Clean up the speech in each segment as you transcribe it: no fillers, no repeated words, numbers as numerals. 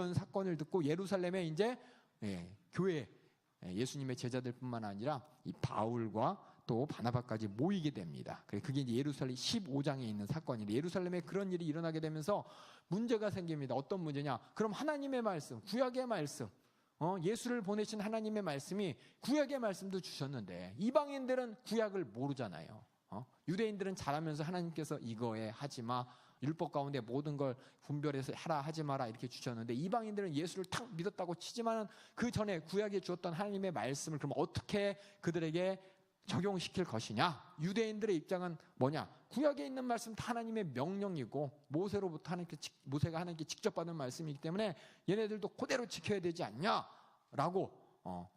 이런 사건을 듣고 예루살렘에 이제 교회, 예수님의 제자들뿐만 아니라 이 바울과 또 바나바까지 모이게 됩니다. 그게 이제 예루살렘 15장에 있는 사건인데, 예루살렘에 그런 일이 일어나게 되면서 문제가 생깁니다. 어떤 문제냐? 그럼 하나님의 말씀, 구약의 말씀, 예수를 보내신 하나님의 말씀이, 구약의 말씀도 주셨는데 이방인들은 구약을 모르잖아요. 유대인들은 잘하면서 하나님께서 이거에 하지마, 율법 가운데 모든 걸 분별해서 하라 하지 마라 이렇게 주셨는데, 이방인들은 예수를 탁 믿었다고 치지만 그 전에 구약에 주었던 하나님의 말씀을 그럼 어떻게 그들에게 적용시킬 것이냐? 유대인들의 입장은 뭐냐? 구약에 있는 말씀 다 하나님의 명령이고 모세로부터 모세가 하나님께 직접 받은 말씀이기 때문에 얘네들도 그대로 지켜야 되지 않냐라고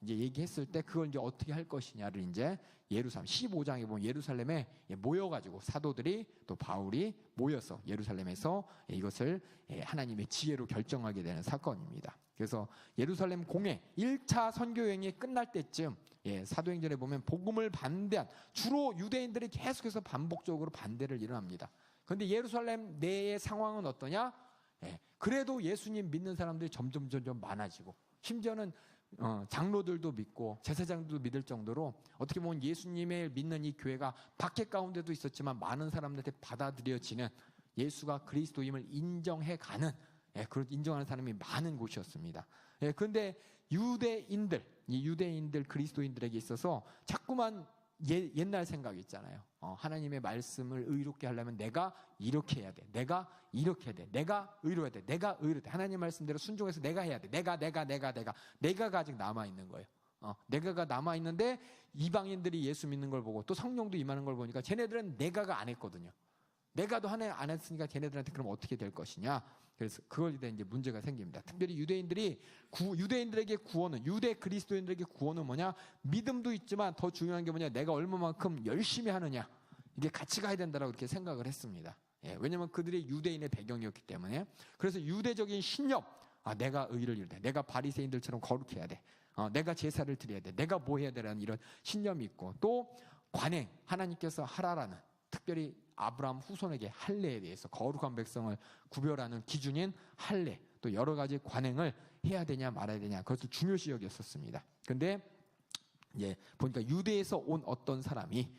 이제 얘기했을 때, 그걸 이제 어떻게 할 것이냐를 이제 예루살렘 15장에 보면 예루살렘에 모여가지고 사도들이 또 바울이 모여서 예루살렘에서 이것을 하나님의 지혜로 결정하게 되는 사건입니다. 그래서 예루살렘 공회 1차 선교 여행이 끝날 때쯤, 사도행전에 보면 복음을 반대한, 주로 유대인들이 계속해서 반복적으로 반대를 일어납니다. 그런데 예루살렘 내의 상황은 어떠냐? 그래도 예수님 믿는 사람들이 점점 많아지고, 심지어는 장로들도 믿고 제사장들도 믿을 정도로, 어떻게 보면 예수님을 믿는 이 교회가 박해 가운데도 있었지만 많은 사람들한테 받아들여지는, 예수가 그리스도임을 인정해가는, 그런 인정하는 사람이 많은 곳이었습니다. 그런데 유대인들 그리스도인들에게 있어서 자꾸만 옛날 생각이 있잖아요. 하나님의 말씀을 의롭게 하려면 내가 이렇게 해야 돼, 내가 이렇게 해야 돼, 내가 의로워야 돼, 내가 의롭대, 하나님 말씀대로 순종해서 내가 해야 돼, 내가가 아직 남아있는 거예요. 내가가 남아있는데 이방인들이 예수 믿는 걸 보고 또 성령도 임하는 걸 보니까 쟤네들은 내가가 안 했거든요. 내가도 하나 안 했으니까 걔네들한테 그럼 어떻게 될 것이냐? 그래서 그걸 대한 이제 문제가 생깁니다. 특별히 유대인들에게 구원은, 유대 그리스도인들에게 구원은 뭐냐? 믿음도 있지만 더 중요한 게 뭐냐? 내가 얼마만큼 열심히 하느냐? 이게 같이 가야 된다라고 이렇게 생각을 했습니다. 왜냐하면 그들이 유대인의 배경이었기 때문에. 그래서 유대적인 신념, 내가 의를 이루되, 내가 바리새인들처럼 거룩해야 돼, 내가 제사를 드려야 돼, 내가 뭐 해야 되라는 이런 신념이 있고, 또 관행, 하나님께서 하라라는, 특별히 아브라함 후손에게 할례에 대해서 거룩한 백성을 구별하는 기준인 할례, 또 여러 가지 관행을 해야 되냐 말아야 되냐, 그것을 중요시 여겼었습니다. 근데 이제 보니까 유대에서 온 어떤 사람이,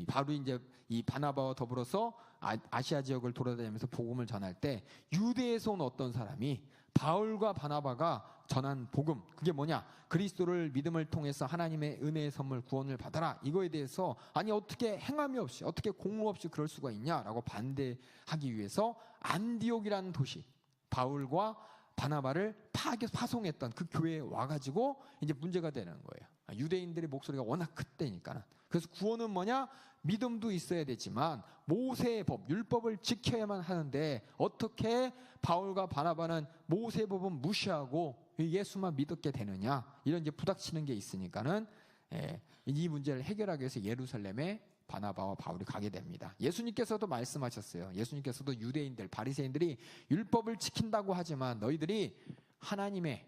바로 이제 이 바나바와 더불어서 아시아 지역을 돌아다니면서 복음을 전할 때, 유대에서 온 어떤 사람이 바울과 바나바가 전한 복음, 그게 뭐냐? 그리스도를 믿음을 통해서 하나님의 은혜의 선물 구원을 받아라, 이거에 대해서 아니 어떻게 행함이 없이, 어떻게 공로 없이 그럴 수가 있냐라고 반대하기 위해서 안디옥이라는 도시, 바울과 바나바를 파송했던 그 교회에 와가지고 이제 문제가 되는 거예요. 유대인들의 목소리가 워낙 크대니까. 그래서 구원은 뭐냐? 믿음도 있어야 되지만 모세의 법, 율법을 지켜야만 하는데, 어떻게 바울과 바나바는 모세의 법은 무시하고 예수만 믿었게 되느냐? 이런 이제 부닥치는 게 있으니까는 이 문제를 해결하기 위해서 예루살렘에 바나바와 바울이 가게 됩니다. 예수님께서도 말씀하셨어요. 예수님께서도 유대인들, 바리새인들이 율법을 지킨다고 하지만 너희들이 하나님의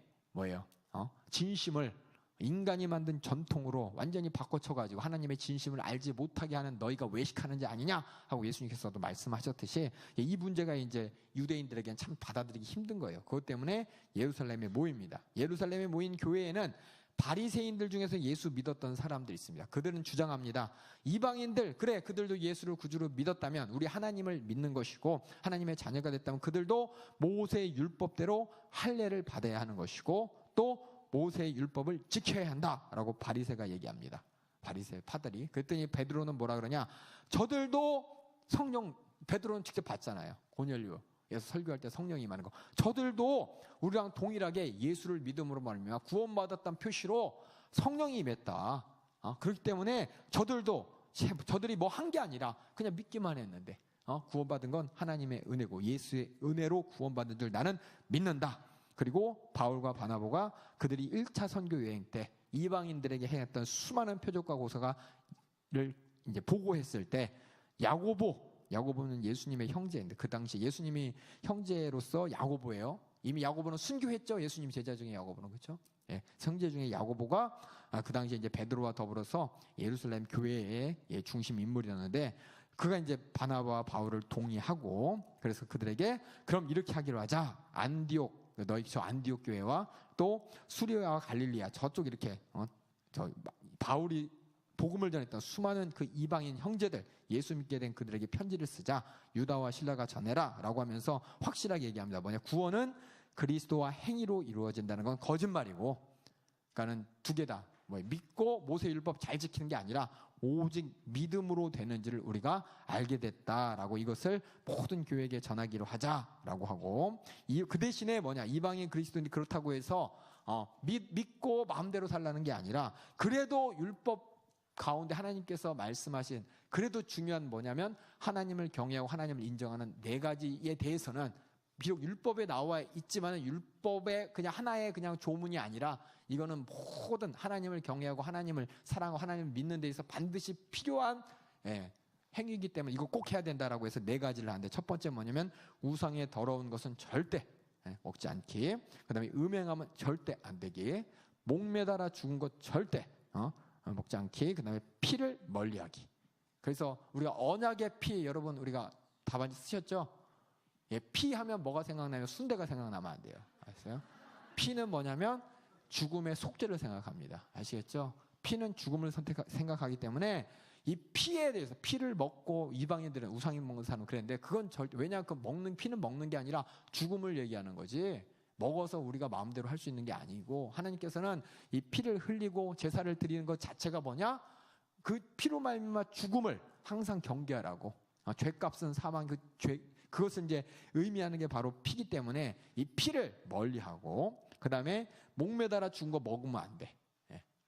진심을 인간이 만든 전통으로 완전히 바꿔쳐가지고 하나님의 진심을 알지 못하게 하는 너희가 외식하는지 아니냐 하고 예수님께서도 말씀하셨듯이, 이 문제가 이제 유대인들에게는 참 받아들이기 힘든 거예요. 그것 때문에 예루살렘에 모입니다. 예루살렘에 모인 교회에는 바리새인들 중에서 예수 믿었던 사람들이 있습니다. 그들은 주장합니다. 이방인들, 그래 그들도 예수를 구주로 믿었다면 우리 하나님을 믿는 것이고, 하나님의 자녀가 됐다면 그들도 모세의 율법대로 할례를 받아야 하는 것이고, 또 모세의 율법을 지켜야 한다라고 바리새가 얘기합니다. 바리새 파들이. 그랬더니 베드로는 뭐라 그러냐? 저들도 베드로는 직접 봤잖아요. 고넬료에서 설교할 때 성령이 임하는 거. 저들도 우리랑 동일하게 예수를 믿음으로 말미암아 구원받았다는 표시로 성령이 임했다. 그렇기 때문에 저들이 뭐 한 게 아니라 그냥 믿기만 했는데, 구원받은 건 하나님의 은혜고 예수의 은혜로 구원받은 줄 나는 믿는다. 그리고 바울과 바나바가 그들이 1차 선교 여행 때 이방인들에게 행했던 수많은 표적과 고사를 이제 보고했을 때, 야고보는 예수님의 형제인데, 그 당시 예수님이 형제로서 야고보예요. 이미 야고보는 순교했죠. 예수님 제자 중에 야고보는, 그렇죠? 형제 중에 야고보가 그 당시 이제 베드로와 더불어서 예루살렘 교회의 중심 인물이었는데, 그가 이제 바나바와 바울을 동의하고, 그래서 그들에게 그럼 이렇게 하기로 하자. 안디옥 너희 저 안디옥 교회와 또 수리아와 갈릴리아 저쪽 이렇게 저 바울이 복음을 전했던 수많은 그 이방인 형제들, 예수 믿게 된 그들에게 편지를 쓰자. 유다와 실라가 전해라 라고 하면서 확실하게 얘기합니다. 뭐냐, 구원은 그리스도와 행위로 이루어진다는 건 거짓말이고, 그러니까는 두 개다. 믿고 모세율법 잘 지키는 게 아니라 오직 믿음으로 되는지를 우리가 알게 됐다라고, 이것을 모든 교회에게 전하기로 하자라고 하고, 그 대신에 뭐냐, 이방인 그리스도인이 그렇다고 해서 믿고 마음대로 살라는 게 아니라, 그래도 율법 가운데 하나님께서 말씀하신, 그래도 중요한 뭐냐면 하나님을 경외하고 하나님을 인정하는 네 가지에 대해서는 비록 율법에 나와 있지만 율법의 그냥 하나의 그냥 조문이 아니라, 이거는 모든 하나님을 경외하고 하나님을 사랑하고 하나님을 믿는 데 있어서 반드시 필요한 행위이기 때문에 이거 꼭 해야 된다라고 해서 네 가지를 하는데, 첫 번째 뭐냐면 우상의 더러운 것은 절대 먹지 않기, 그 다음에 음행하면 절대 안 되기, 목매달아 죽은 것 절대 먹지 않기, 그 다음에 피를 멀리하기. 그래서 우리가 언약의 피, 여러분 우리가 답안지 쓰셨죠? 피 하면 뭐가 생각나면 순대가 생각나면 안 돼요. 아셨어요? 피는 뭐냐면 죽음의 속죄를 생각합니다. 아시겠죠? 피는 죽음을 생각하기 때문에 이 피에 대해서, 피를 먹고 이방인들은 우상인 먹는 사람은 그랬는데, 그건 왜냐, 그 피는 먹는 게 아니라 죽음을 얘기하는 거지, 먹어서 우리가 마음대로 할 수 있는 게 아니고, 하나님께서는 이 피를 흘리고 제사를 드리는 것 자체가 뭐냐, 그 피로 말미암아 죽음을 항상 경계하라고. 죄값은 사망, 그것을 이제 의미하는 게 바로 피기 때문에 이 피를 멀리하고, 그 다음에 목매달아 죽은 거 먹으면 안 돼.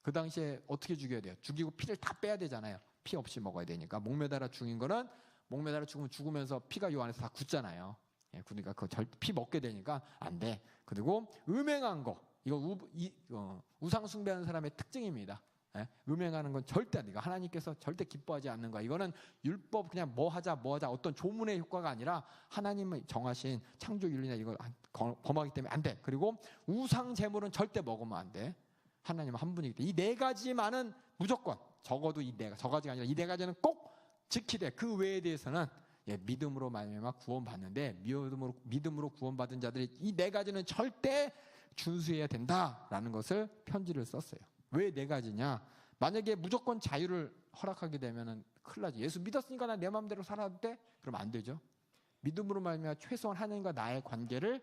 그 당시에 어떻게 죽여야 돼요? 죽이고 피를 다 빼야 되잖아요. 피 없이 먹어야 되니까. 목매달아 죽인 거는, 목매달아 죽으면 죽으면서 피가 요 안에서 다 굳잖아요. 그러니까 피 먹게 되니까 안 돼. 그리고 음행한 거, 이거 우상 숭배하는 사람의 특징입니다. 음행하는 건 절대 안 돼. 하나님께서 절대 기뻐하지 않는 거야. 이거는 율법 그냥 뭐 하자 어떤 조문의 효과가 아니라 하나님의 정하신 창조 윤리나 이걸 범하기 때문에 안 돼. 그리고 우상 제물은 절대 먹으면 안 돼. 하나님은 한 분이기 때문에 이 네 가지만은 무조건, 적어도 저 가지가 아니라 이 네 가지는 꼭 지키되, 그 외에 대해서는 믿음으로 말미암아 구원받는데, 믿음으로 구원받은 자들이 이 네 가지는 절대 준수해야 된다라는 것을 편지를 썼어요. 왜 네 가지냐? 만약에 무조건 자유를 허락하게 되면은 큰일 나지. 예수 믿었으니까 나 내 마음대로 살아도 돼? 그러면 안 되죠. 믿음으로 말미암아 최소한 하나님과 나의 관계를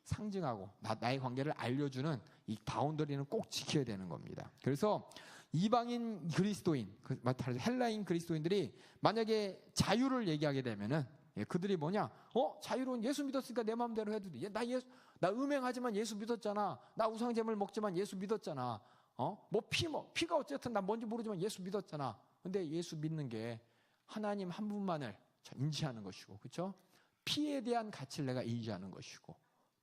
상징하고 나의 관계를 알려주는 이 바운더리는 꼭 지켜야 되는 겁니다. 그래서 이방인 그리스도인, 헬라인 그리스도인들이 만약에 자유를 얘기하게 되면은 그들이 뭐냐? 자유로운, 예수 믿었으니까 내 마음대로 해도 돼. 나 음행하지만 예수 믿었잖아. 나 우상제물 먹지만 예수 믿었잖아. 피가 어쨌든 난 뭔지 모르지만 예수 믿었잖아. 근데 예수 믿는 게 하나님 한 분만을 인지하는 것이고, 그렇죠? 피에 대한 가치를 내가 인지하는 것이고,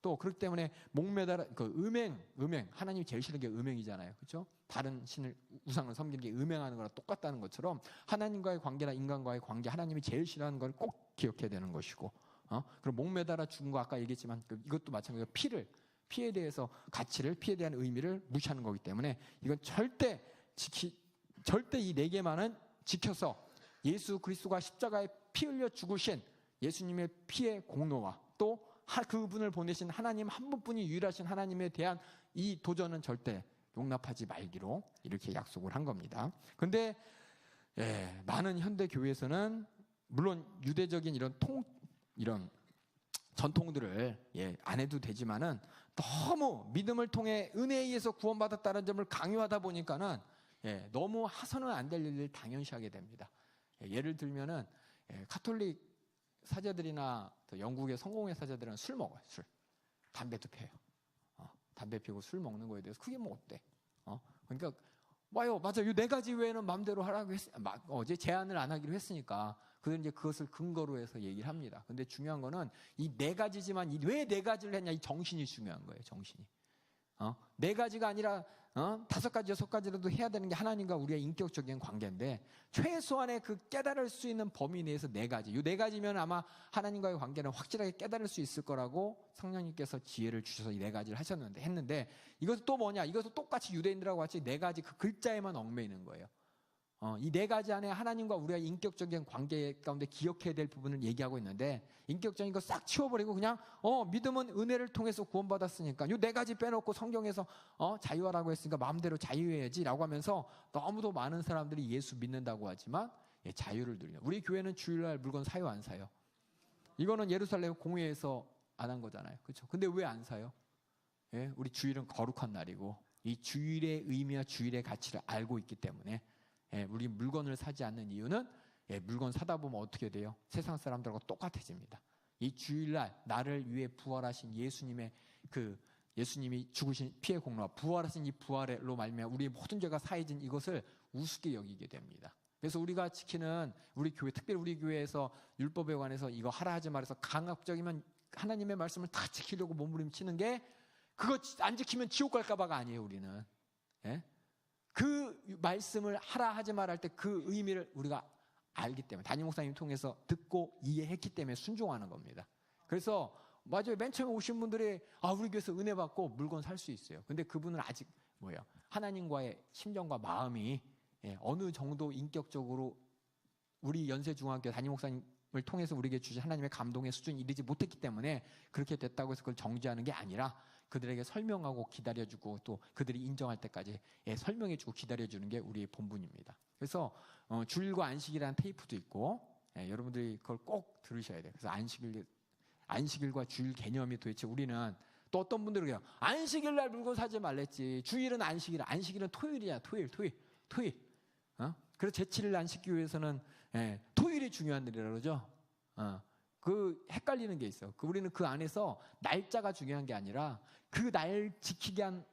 또 그렇기 때문에 목매달아 음행, 하나님이 제일 싫은 게 음행이잖아요, 그렇죠? 다른 신을, 우상을 섬기는 게 음행하는 거랑 똑같다는 것처럼 하나님과의 관계나 인간과의 관계, 하나님이 제일 싫어하는 걸 꼭 기억해야 되는 것이고, 그리고 목매달아 죽은 거 아까 얘기했지만 이것도 마찬가지로 피에 대해서 가치를, 피에 대한 의미를 무시하는 거기 때문에 이건 절대 이 네 개만은 지켜서 예수 그리스도가 십자가에 피 흘려 죽으신 예수님의 피의 공로와 또 그분을 보내신 하나님 한 분뿐이 유일하신 하나님에 대한 이 도전은 절대 용납하지 말기로 이렇게 약속을 한 겁니다. 근데 많은 현대 교회에서는 물론 유대적인 이런 전통들을 안 해도 되지만은 너무 믿음을 통해 은혜에 의해서 구원받았다는 점을 강요하다 보니까는 너무 하서는 안 될 일을 당연시하게 됩니다. 예를 들면은 가톨릭 사제들이나 영국의 성공회 사제들은 술 먹어요. 담배도 피워요. 담배 피우고 술 먹는 거에 대해서 그게 뭐 어때? 그러니까 맞아. 이 네 가지 외에는 마음대로 하라고 어제 제안을 안 하기로 했으니까 그들은 이제 그것을 근거로 해서 얘기를 합니다. 근데 중요한 거는 이 네 가지지만 왜 네 가지를 했냐, 이 정신이 중요한 거예요. 정신이. 네 가지가 아니라 5가지, 6가지라도 해야 되는 게 하나님과 우리의 인격적인 관계인데, 최소한의 그 깨달을 수 있는 범위 내에서 네 가지. 이 네 가지면 아마 하나님과의 관계는 확실하게 깨달을 수 있을 거라고 성령님께서 지혜를 주셔서 이 네 가지를 했는데 이것도 또 뭐냐? 이것도 똑같이 유대인들하고 같이 네 가지 그 글자에만 얽매이는 거예요. 이 네 가지 안에 하나님과 우리가 인격적인 관계 가운데 기억해야 될 부분을 얘기하고 있는데, 인격적인 거 싹 치워버리고 그냥 믿음은 은혜를 통해서 구원받았으니까 이 네 가지 빼놓고 성경에서 자유하라고 했으니까 마음대로 자유해야지라고 하면서 너무도 많은 사람들이 예수 믿는다고 하지만 자유를 누리는, 우리 교회는 주일날 물건 사요 안 사요? 이거는 예루살렘 공회에서 안 한 거잖아요. 그렇죠? 근데 왜 안 사요? 우리 주일은 거룩한 날이고 이 주일의 의미와 주일의 가치를 알고 있기 때문에 우리 물건을 사지 않는 이유는 물건 사다 보면 어떻게 돼요? 세상 사람들하고 똑같아집니다. 이 주일날 나를 위해 부활하신 예수님의 예수님이 죽으신 피의 공로와 부활하신 이 부활로 말미암아 우리의 모든 죄가 사해진 이것을 우습게 여기게 됩니다. 그래서 우리가 지키는 우리 교회, 특별히 우리 교회에서 율법에 관해서 이거 하라 하지 말아서 강압적이면 하나님의 말씀을 다 지키려고 몸부림치는 게, 그거 안 지키면 지옥 갈까 봐가 아니에요. 우리는 그 말씀을 하라 하지 말아 할 때 그 의미를 우리가 알기 때문에, 담임 목사님 통해서 듣고 이해했기 때문에 순종하는 겁니다. 그래서 맞아요. 맨 처음에 오신 분들이 우리 교회에서 은혜 받고 물건 살 수 있어요. 근데 그분은 아직 하나님과의 심정과 마음이 어느 정도 인격적으로 우리 연세중학교 담임 목사님을 통해서 우리에게 주신 하나님의 감동의 수준이 이르지 못했기 때문에 그렇게 됐다고 해서 그걸 정죄하는 게 아니라, 그들에게 설명하고 기다려주고 또 그들이 인정할 때까지 설명해주고 기다려주는 게 우리의 본분입니다. 그래서 주일과 안식일이라는 테이프도 있고, 여러분들이 그걸 꼭 들으셔야 돼요. 그래서 안식일과 주일 개념이 도대체, 우리는 또 어떤 분들은 그냥 안식일 날 물건 사지 말랬지, 주일은 안식일은 토요일이야. 토요일. 그래서 제7일 안식기 위해서는 토요일이 중요한 날이라고 그러죠. 그 헷갈리는 게 있어. 우리는 그 안에서 날짜가 중요한 게 아니라 그 날 지키게 한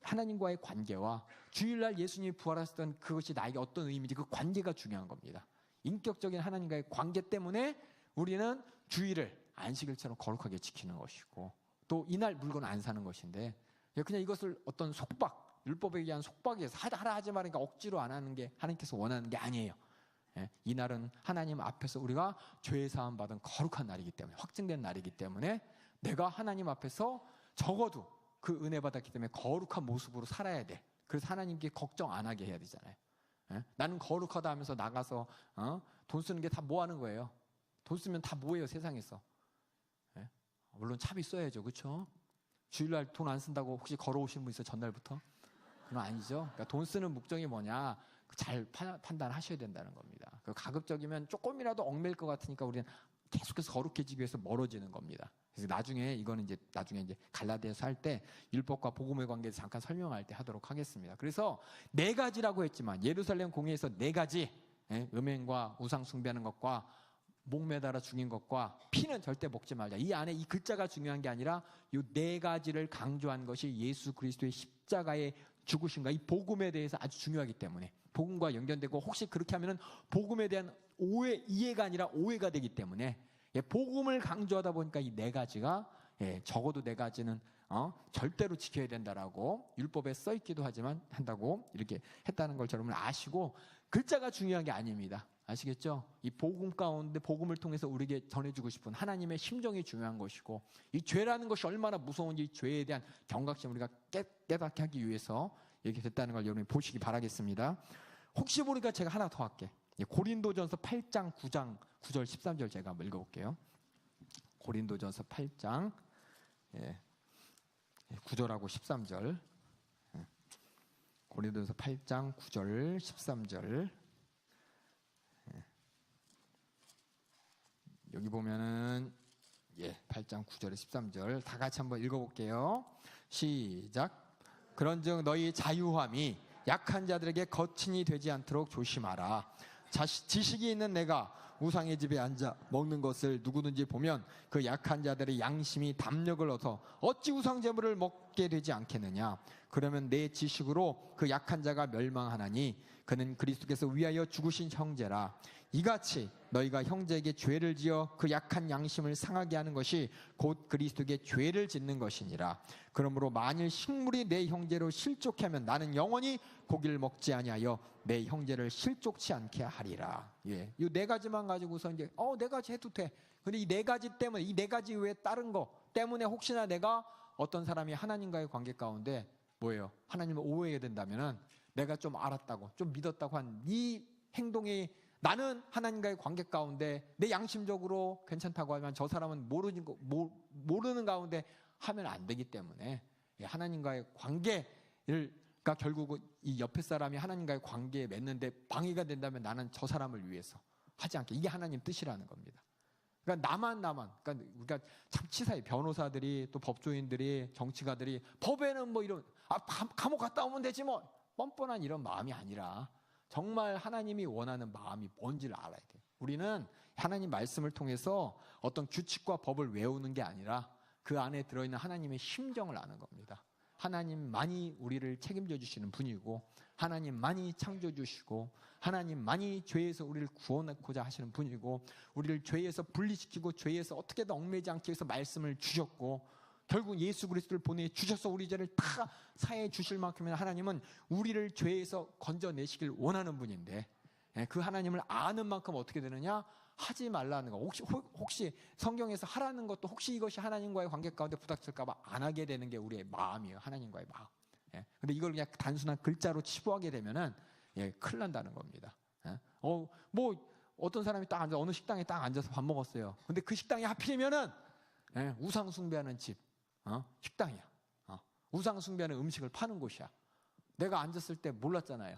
하나님과의 관계와 주일날 예수님이 부활하셨던 그것이 나에게 어떤 의미인지, 그 관계가 중요한 겁니다. 인격적인 하나님과의 관계 때문에 우리는 주일을 안식일처럼 거룩하게 지키는 것이고, 또 이날 물건 안 사는 것인데, 그냥 이것을 어떤 속박, 율법에 의한 속박에서 하라 하지 말으니까 억지로 안 하는 게 하나님께서 원하는 게 아니에요. 이날은 하나님 앞에서 우리가 죄 사함 받은 거룩한 날이기 때문에, 확증된 날이기 때문에 내가 하나님 앞에서 적어도 그 은혜 받았기 때문에 거룩한 모습으로 살아야 돼. 그래서 하나님께 걱정 안 하게 해야 되잖아요. 나는 거룩하다 하면서 나가서 돈 쓰는 게 다 뭐 하는 거예요? 돈 쓰면 다 뭐예요, 세상에서? 물론 차비 써야죠, 그렇죠? 주일날 돈 안 쓴다고 혹시 걸어오신 분 있어요, 전날부터? 그건 아니죠. 그러니까 돈 쓰는 목적이 뭐냐, 잘 판단하셔야 된다는 겁니다. 가급적이면 조금이라도 얽매일 것 같으니까 우리는 계속해서 거룩해지기 위해서 멀어지는 겁니다. 그래서 나중에 나중에 갈라디아서 할 때 율법과 복음의 관계에서 잠깐 설명할 때 하도록 하겠습니다. 그래서 네 가지라고 했지만 예루살렘 공회에서 네 가지, 음행과 우상 숭배하는 것과 목 매달아 죽인 것과 피는 절대 먹지 말자, 이 안에 이 글자가 중요한 게 아니라 이 네 가지를 강조한 것이 예수 그리스도의 십자가의 죽으심과 이 복음에 대해서 아주 중요하기 때문에, 복음과 연결되고, 혹시 그렇게 하면은 복음에 대한 이해가 아니라 오해가 되기 때문에 복음을 강조하다 보니까 이 네 가지가 적어도 네 가지는 절대로 지켜야 된다라고 율법에 써 있기도 하지만 한다고 이렇게 했다는 걸 여러분 아시고, 글자가 중요한 게 아닙니다. 아시겠죠? 이 복음 가운데 복음을 통해서 우리에게 전해주고 싶은 하나님의 심정이 중요한 것이고, 이 죄라는 것이 얼마나 무서운지 죄에 대한 경각심 우리가 깨닫게 하기 위해서 이렇게 됐다는 걸 여러분이 보시기 바라겠습니다. 혹시 모르니까 제가 하나 더 할게. 고린도전서 8장 9절 13절 제가 한번 읽어볼게요. 고린도전서 8장 9절하고 13절. 고린도전서 8장 9절 13절. 여기 보면은 8장 9절에 13절 다 같이 한번 읽어볼게요. 시작. 그런즉 너희 자유함이 약한 자들에게 거친이 되지 않도록 조심하라. 지식이 있는 내가 우상의 집에 앉아 먹는 것을 누구든지 보면 그 약한 자들의 양심이 담력을 얻어 어찌 우상 제물을 먹게 되지 않겠느냐. 그러면 내 지식으로 그 약한 자가 멸망하나니 그는 그리스도께서 위하여 죽으신 형제라. 이같이 너희가 형제에게 죄를 지어 그 약한 양심을 상하게 하는 것이 곧 그리스도에게 죄를 짓는 것이니라. 그러므로 만일 식물이 내 형제로 실족해 하면 나는 영원히 고기를 먹지 아니하여 내 형제를 실족치 않게 하리라. 이 네 가지만 가지고서 이제 네 가지 해도 돼. 근데 이 네 가지 때문에, 이 네 가지 외에 다른 거 때문에 혹시나 내가 어떤 사람이 하나님과의 관계 가운데 하나님을 오해해야 된다면은 내가 좀 알았다고, 좀 믿었다고 한 이 행동이 나는 하나님과의 관계 가운데 내 양심적으로 괜찮다고 하면 저 사람은 모르는 가운데 하면 안 되기 때문에 하나님과의 관계가 결국은 이 옆에 사람이 하나님과의 관계에 맺는데 방해가 된다면 나는 저 사람을 위해서 하지 않게, 이게 하나님 뜻이라는 겁니다. 그러니까 그러니까 우리가 참치사에 변호사들이 또 법조인들이 정치가들이 법에는 뭐 이런 감옥 갔다 오면 되지 뭐 뻔뻔한 이런 마음이 아니라 정말 하나님이 원하는 마음이 뭔지를 알아야 돼요. 우리는 하나님 말씀을 통해서 어떤 규칙과 법을 외우는 게 아니라 그 안에 들어있는 하나님의 심정을 아는 겁니다. 하나님만이 우리를 책임져 주시는 분이고 하나님만이 창조해 주시고 하나님만이 죄에서 우리를 구원하고자 하시는 분이고 우리를 죄에서 분리시키고 죄에서 어떻게든 얽매이지 않기 위해서 말씀을 주셨고 결국 예수 그리스도를 보내주셔서 우리 죄를 다 사해 주실 만큼이나 하나님은 우리를 죄에서 건져내시길 원하는 분인데 그 하나님을 아는 만큼 어떻게 되느냐? 하지 말라는 거. 혹시 성경에서 하라는 것도 혹시 이것이 하나님과의 관계 가운데 부닥칠까 봐 안 하게 되는 게 우리의 마음이에요. 하나님과의 마음. 근데 이걸 그냥 단순한 글자로 치부하게 되면은 큰일 난다는 겁니다. 뭐 어떤 사람이 딱 앉아 어느 식당에 딱 앉아서 밥 먹었어요. 근데 그 식당이 하필이면은 우상 숭배하는 집 식당이야. 우상 숭배하는 음식을 파는 곳이야. 내가 앉았을 때 몰랐잖아요.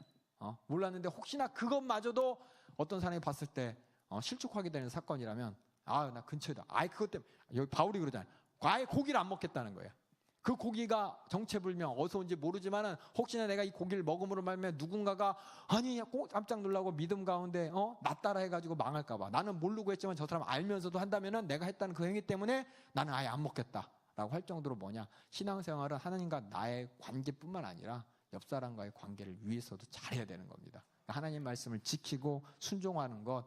몰랐는데 혹시나 그것마저도 어떤 사람이 봤을 때 실족하게 되는 사건이라면 나 근처에다 그것 때문에 여기 바울이 그러잖아요. 아예 고기를 안 먹겠다는 거예요. 그 고기가 정체불명 어디서 온지 모르지만은 혹시나 내가 이 고기를 먹음으로 말미암아 누군가가 꼭 깜짝 놀라고 믿음 가운데 나 따라 해가지고 망할까봐 나는 모르고 했지만 저 사람 알면서도 한다면은 내가 했다는 그 행위 때문에 나는 아예 안 먹겠다라고 할 정도로 뭐냐, 신앙생활은 하나님과 나의 관계뿐만 아니라 옆 사람과의 관계를 위해서도 잘해야 되는 겁니다. 하나님 말씀을 지키고 순종하는 것,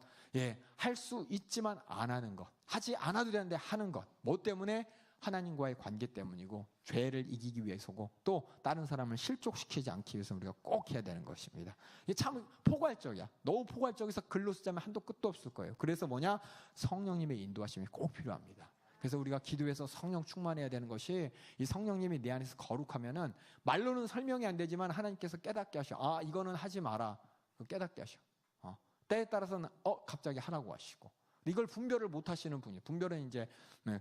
할 수 있지만 안 하는 것, 하지 않아도 되는데 하는 것, 뭐 때문에? 하나님과의 관계 때문이고 죄를 이기기 위해서고 또 다른 사람을 실족시키지 않기 위해서 우리가 꼭 해야 되는 것입니다. 이게 참 포괄적이야. 너무 포괄적에서 글로 쓰자면 한도 끝도 없을 거예요. 그래서 뭐냐? 성령님의 인도하심이 꼭 필요합니다. 그래서 우리가 기도해서 성령 충만해야 되는 것이, 이 성령님이 내 안에서 거룩하면은 말로는 설명이 안 되지만 하나님께서 깨닫게 하셔. 이거는 하지 마라. 깨닫게 하셔. 때에 따라서는 갑자기 하라고 하시고. 이걸 분별을 못 하시는 분이에요. 분별은 이제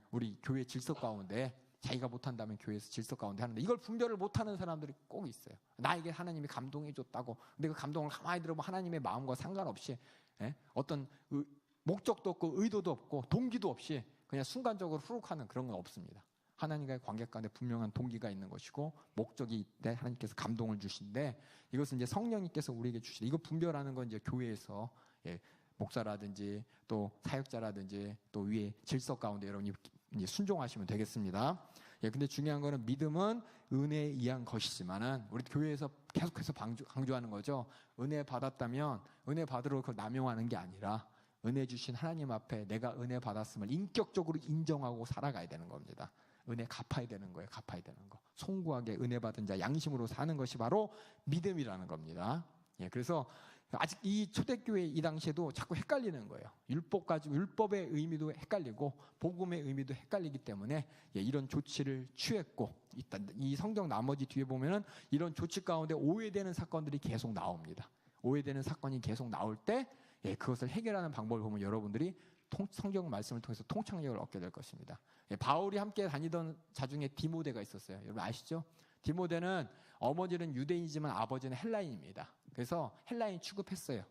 우리 교회 질서 가운데 자기가 못한다면 교회에서 질서 가운데 하는데 이걸 분별을 못하는 사람들이 꼭 있어요. 나에게 하나님이 감동해 줬다고. 근데 그 감동을 가만히 들어보면 하나님의 마음과 상관없이 어떤 목적도 없고 의도도 없고 동기도 없이 그냥 순간적으로 후룩하는 그런 건 없습니다. 하나님과의 관계 가운데 분명한 동기가 있는 것이고 목적이 있대 하나님께서 감동을 주신데 이것은 이제 성령님께서 우리에게 주시다. 이거 분별하는 건 이제 교회에서 목사라든지 또 사역자라든지 또 위에 질서 가운데 여러분이 이제 순종하시면 되겠습니다. 근데 중요한 거는 믿음은 은혜에 의한 것이지만은 우리 교회에서 계속해서 강조하는 거죠. 은혜 받았다면 은혜 받으러 그걸 남용하는 게 아니라 은혜 주신 하나님 앞에 내가 은혜 받았음을 인격적으로 인정하고 살아가야 되는 겁니다. 은혜 갚아야 되는 거예요. 갚아야 되는 거. 송구하게 은혜 받은 자 양심으로 사는 것이 바로 믿음이라는 겁니다. 그래서 아직 이 초대교회 이 당시에도 자꾸 헷갈리는 거예요. 율법 가지고 율법의 의미도 헷갈리고 복음의 의미도 헷갈리기 때문에 이런 조치를 취했고 이 성경 나머지 뒤에 보면은 이런 조치 가운데 오해되는 사건들이 계속 나옵니다. 오해되는 사건이 계속 나올 때 그것을 해결하는 방법을 보면 여러분들이 성경 말씀을 통해서 통찰력을 얻게 될 것입니다. 바울이 함께 다니던 자 중에 디모데가 있었어요. 여러분 아시죠? 디모데는 어머니는 유대인이지만 아버지는 헬라인입니다. 그래서 헬라인 취급했어요.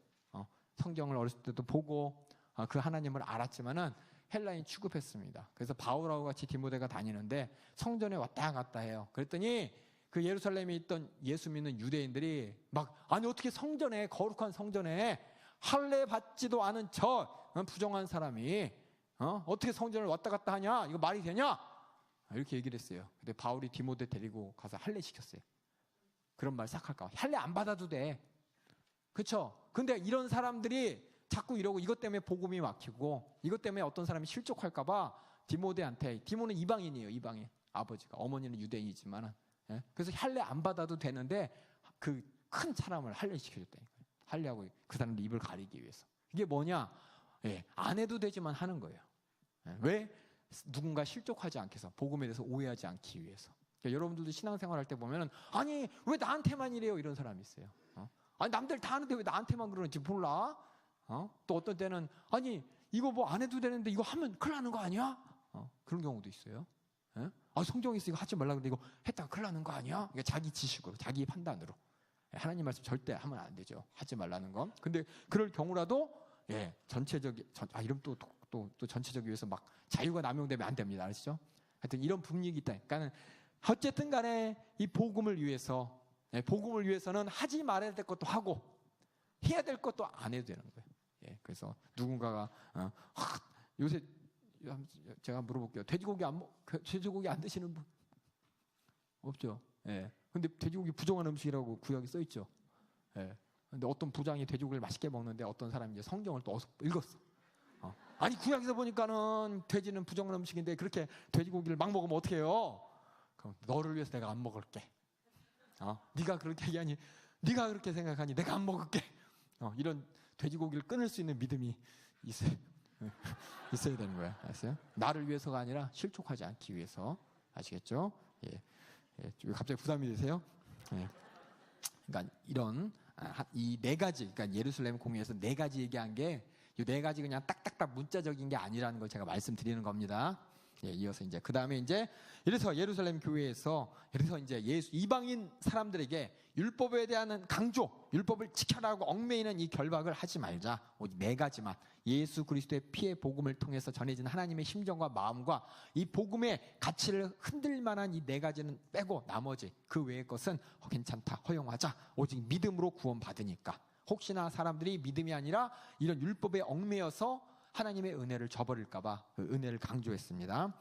성경을 어렸을 때도 보고 그 하나님을 알았지만은 헬라인 취급했습니다. 그래서 바울하고 같이 디모데가 다니는데 성전에 왔다 갔다 해요. 그랬더니 그 예루살렘에 있던 예수 믿는 유대인들이 아니 어떻게 성전에, 거룩한 성전에 할례 받지도 않은 저 부정한 사람이 어떻게 성전을 왔다 갔다 하냐? 이거 말이 되냐? 이렇게 얘기를 했어요. 근데 바울이 디모데 데리고 가서 할례 시켰어요. 그런 말 싹 할까 봐. 할례 안 받아도 돼. 그렇죠? 근데 이런 사람들이 자꾸 이러고 이것 때문에 복음이 막히고 이것 때문에 어떤 사람이 실족할까 봐 디모데한테, 디모는 이방인이에요. 이방인. 아버지가. 어머니는 유대인이지만 그래서 할례 안 받아도 되는데 그 큰 사람을 할례 시켜줬다니까요. 할례하고 그 사람들 입을 가리기 위해서. 이게 뭐냐? 안 해도 되지만 하는 거예요. 왜? 누군가 실족하지 않게 해서, 복음에 대해서 오해하지 않기 위해서. 그러니까 여러분들도 신앙생활 할 때 보면은 아니 왜 나한테만 이래요? 이런 사람이 있어요. 아니 남들 다 하는데 왜 나한테만 그러는지 몰라? 또 어떤 때는 아니 이거 뭐 안 해도 되는데 이거 하면 큰일 나는 거 아니야? 그런 경우도 있어요. 예? 성경에 있어 이거 하지 말라 그러는데 이거 했다가 큰일 나는 거 아니야? 그러니까 자기 지식으로, 자기 판단으로. 하나님 말씀 절대 하면 안 되죠. 하지 말라는 건. 근데 그럴 경우라도 이러면 또 전체적 위해서 막 자유가 남용되면 안 됩니다. 아시죠? 하여튼 이런 분위기 있다. 그러니까는 어쨌든 간에 이 복음을 위해서는 하지 말아야 될 것도 하고 해야 될 것도 안 해도 되는 거예요. 그래서 누군가가 요새 제가 물어볼게요. 돼지고기 안 드시는 분 없죠? 근데 돼지고기 부정한 음식이라고 구약에 써 있죠. 근데 어떤 부장이 돼지고기를 맛있게 먹는데 어떤 사람이 이제 성경을 또 읽었어. 아니 구약에서 보니까는 돼지는 부정한 음식인데 그렇게 돼지고기를 막 먹으면 어떡해요? 그럼 너를 위해서 내가 안 먹을게. 네가 그렇게 얘기하니, 네가 그렇게 생각하니 내가 안 먹을게. 이런 돼지고기를 끊을 수 있는 믿음이 있어야 되는 거야. 알았어요? 나를 위해서가 아니라 실족하지 않기 위해서. 아시겠죠? 갑자기 부담이 되세요? 그러니까 이런 이 네 가지, 그러니까 예루살렘 공의에서 네 가지 얘기한 게 이 네 가지 그냥 딱딱딱 문자적인 게 아니라는 걸 제가 말씀드리는 겁니다. 이어서 이제 그 다음에 이제 이래서 예루살렘 교회에서 이제 이방인 사람들에게 율법에 대한 강조, 율법을 지켜라고 얽매이는 이 결박을 하지 말자. 오직 네 가지만 예수 그리스도의 피의 복음을 통해서 전해진 하나님의 심정과 마음과 이 복음의 가치를 흔들 만한 이 네 가지는 빼고 나머지 그 외의 것은 괜찮다, 허용하자. 오직 믿음으로 구원받으니까. 혹시나 사람들이 믿음이 아니라 이런 율법에 얽매여서 하나님의 은혜를 저버릴까봐 그 은혜를 강조했습니다.